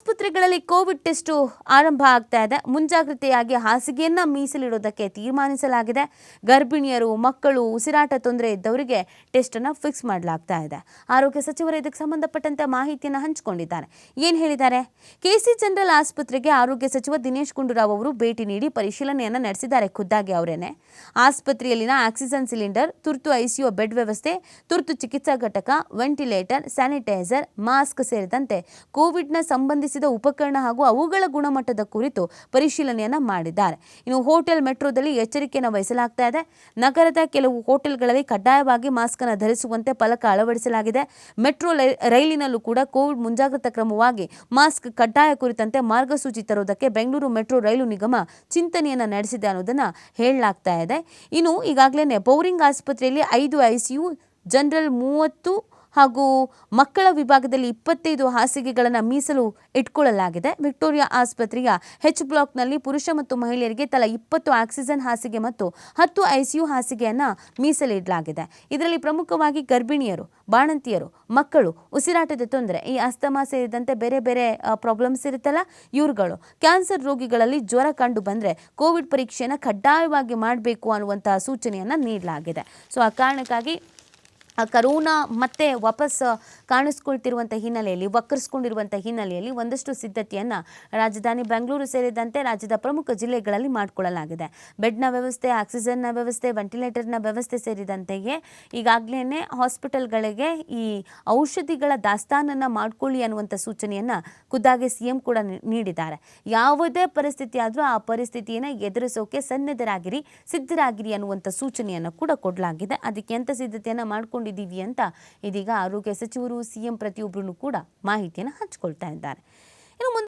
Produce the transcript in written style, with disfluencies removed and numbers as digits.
ಆಸ್ಪತ್ರೆಗಳಲ್ಲಿ Covid test ಆರಂಭ ಆಗ್ತಾ ಇದೆ. ಮುಂಜಾಗ್ರತೆಯಾಗಿ ಹಾಸಿಗೆಯನ್ನ ಮೀಸಲಿಡೋದಕ್ಕೆ ತೀರ್ಮಾನಿಸಲಾಗಿದೆ. ಗರ್ಭಿಣಿಯರು, ಮಕ್ಕಳು, ಉಸಿರಾಟ ತೊಂದರೆ ಇದ್ದವರಿಗೆ ಟೆಸ್ಟ್ ಅನ್ನು ಫಿಕ್ಸ್ ಮಾಡಲಾಗ್ತಾ ಇದೆ. ಆರೋಗ್ಯ ಸಚಿವರು ಇದಕ್ಕೆ ಸಂಬಂಧಪಟ್ಟಂತೆ ಮಾಹಿತಿಯನ್ನು ಹಂಚಿಕೊಂಡಿದ್ದಾರೆ. ಏನು ಹೇಳಿದ್ದಾರೆ? ಕೆಸಿ ಜನರಲ್ ಆಸ್ಪತ್ರೆಗೆ ಆರೋಗ್ಯ ಸಚಿವ ದಿನೇಶ್ ಗುಂಡೂರಾವ್ ಅವರು ಭೇಟಿ ನೀಡಿ ಪರಿಶೀಲನೆಯನ್ನು ನಡೆಸಿದ್ದಾರೆ. ಖುದ್ದಾಗಿ ಅವರೇನೆ ಆಸ್ಪತ್ರೆಯಲ್ಲಿನ ಆಕ್ಸಿಜನ್ ಸಿಲಿಂಡರ್, ತುರ್ತು ಐಸಿಯು ಬೆಡ್ ವ್ಯವಸ್ಥೆ, ತುರ್ತು ಚಿಕಿತ್ಸಾ ಘಟಕ, ವೆಂಟಿಲೇಟರ್, ಸ್ಯಾನಿಟೈಸರ್, ಮಾಸ್ಕ್ ಸೇರಿದಂತೆ ಕೋವಿಡ್ನ ಸಂಬಂಧಿಸಿದ ಉಪಕರಣ ಹಾಗೂ ಅವುಗಳ ಗುಣಮಟ್ಟದ ಕುರಿತು ಪರಿಶೀಲನೆಯನ್ನ ಮಾಡಿದ್ದಾರೆ. ಇನ್ನು ಹೋಟೆಲ್, ಮೆಟ್ರೋದಲ್ಲಿ ಎಚ್ಚರಿಕೆಯನ್ನು ವಹಿಸಲಾಗ್ತಾ ಇದೆ. ನಗರದ ಕೆಲವು ಹೋಟೆಲ್ಗಳಲ್ಲಿ ಕಡ್ಡಾಯವಾಗಿ ಮಾಸ್ಕ್ ಅನ್ನು ಧರಿಸುವಂತೆ ಫಲಕ ಅಳವಡಿಸಲಾಗಿದೆ. ಮೆಟ್ರೋ ರೈಲಿನಲ್ಲೂ ಕೂಡ ಕೋವಿಡ್ ಮುಂಜಾಗ್ರತಾ ಕ್ರಮವಾಗಿ ಮಾಸ್ಕ್ ಕಡ್ಡಾಯ ಕುರಿತಂತೆ ಮಾರ್ಗಸೂಚಿ ತರುವುದಕ್ಕೆ ಬೆಂಗಳೂರು ಮೆಟ್ರೋ ರೈಲು ನಿಗಮ ಚಿಂತನೆಯನ್ನ ನಡೆಸಿದೆ ಅನ್ನೋದನ್ನ ಹೇಳಲಾಗ್ತಾ ಇದೆ. ಇನ್ನು ಈಗಾಗಲೇ ಬೌರಿಂಗ್ ಆಸ್ಪತ್ರೆಯಲ್ಲಿ 5 ಐಸಿಯು, ಜನರಲ್ 30 ಹಾಗೂ ಮಕ್ಕಳ ವಿಭಾಗದಲ್ಲಿ 25 ಹಾಸಿಗೆಗಳನ್ನು ಮೀಸಲು ಇಟ್ಕೊಳ್ಳಲಾಗಿದೆ. ವಿಕ್ಟೋರಿಯಾ ಆಸ್ಪತ್ರೆಯ ಹೆಚ್ ಬ್ಲಾಕ್ನಲ್ಲಿ ಪುರುಷ ಮತ್ತು ಮಹಿಳೆಯರಿಗೆ ತಲಾ 20 ಆಕ್ಸಿಜನ್ ಹಾಸಿಗೆ ಮತ್ತು 10 ಐಸಿಯು ಹಾಸಿಗೆಯನ್ನು ಮೀಸಲಿಡಲಾಗಿದೆ. ಇದರಲ್ಲಿ ಪ್ರಮುಖವಾಗಿ ಗರ್ಭಿಣಿಯರು, ಬಾಣಂತಿಯರು, ಮಕ್ಕಳು, ಉಸಿರಾಟದ ತೊಂದರೆ, ಈ ಅಸ್ತಮಾ ಸೇರಿದಂತೆ ಬೇರೆ ಬೇರೆ ಪ್ರಾಬ್ಲಮ್ಸ್ ಇರುತ್ತಲ್ಲ, ಇವ್ರುಗಳು, ಕ್ಯಾನ್ಸರ್ ರೋಗಿಗಳಲ್ಲಿ ಜ್ವರ ಕಂಡು ಬಂದರೆ ಕೋವಿಡ್ ಪರೀಕ್ಷೆಯನ್ನು ಕಡ್ಡಾಯವಾಗಿ ಮಾಡಬೇಕು ಅನ್ನುವಂತಹ ಸೂಚನೆಯನ್ನು ನೀಡಲಾಗಿದೆ. ಸೊ ಆ ಕಾರಣಕ್ಕಾಗಿ ಕರೋನಾ ಮತ್ತೆ ವಾಪಸ್ ಕಾಣಿಸ್ಕೊಳ್ತಿರುವಂಥ ಹಿನ್ನೆಲೆಯಲ್ಲಿ, ವಕ್ಕರಿಸ್ಕೊಂಡಿರುವಂಥ ಹಿನ್ನೆಲೆಯಲ್ಲಿ ಒಂದಷ್ಟು ಸಿದ್ಧತೆಯನ್ನು ರಾಜಧಾನಿ ಬೆಂಗಳೂರು ಸೇರಿದಂತೆ ರಾಜ್ಯದ ಪ್ರಮುಖ ಜಿಲ್ಲೆಗಳಲ್ಲಿ ಮಾಡಿಕೊಳ್ಳಲಾಗಿದೆ. ಬೆಡ್ನ ವ್ಯವಸ್ಥೆ, ಆಕ್ಸಿಜನ್ನ ವ್ಯವಸ್ಥೆ, ವೆಂಟಿಲೇಟರ್ನ ವ್ಯವಸ್ಥೆ ಸೇರಿದಂತೆಯೇ ಈಗಾಗಲೇ ಹಾಸ್ಪಿಟಲ್ಗಳಿಗೆ ಈ ಔಷಧಿಗಳ ದಾಸ್ತಾನನ್ನು ಮಾಡಿಕೊಳ್ಳಿ ಅನ್ನುವಂಥ ಸೂಚನೆಯನ್ನು ಖುದ್ದಾಗಿ ಸಿಎಂ ಕೂಡ ನೀಡಿದ್ದಾರೆ. ಯಾವುದೇ ಪರಿಸ್ಥಿತಿ ಆದರೂ ಆ ಪರಿಸ್ಥಿತಿಯನ್ನು ಎದುರಿಸೋಕೆ ಸಿದ್ಧರಾಗಿರಿ ಅನ್ನುವಂಥ ಸೂಚನೆಯನ್ನು ಕೂಡ ಕೊಡಲಾಗಿದೆ. ಅದಕ್ಕೆ ಎಂಥ ಸಿದ್ಧತೆಯನ್ನು ಮಾಡಿಕೊಂಡಿದ್ದೀವಿ ಅಂತ ಇದೀಗ ಆರೋಗ್ಯ ಸಚಿವರು, ಸಿಎಂ ಪ್ರತಿಯೊಬ್ಬರೂ ಕೂಡ ಮಾಹಿತಿಯನ್ನು ಹಂಚಿಕೊಳ್ತಾ ಇದ್ದಾರೆ. ಇನ್ನು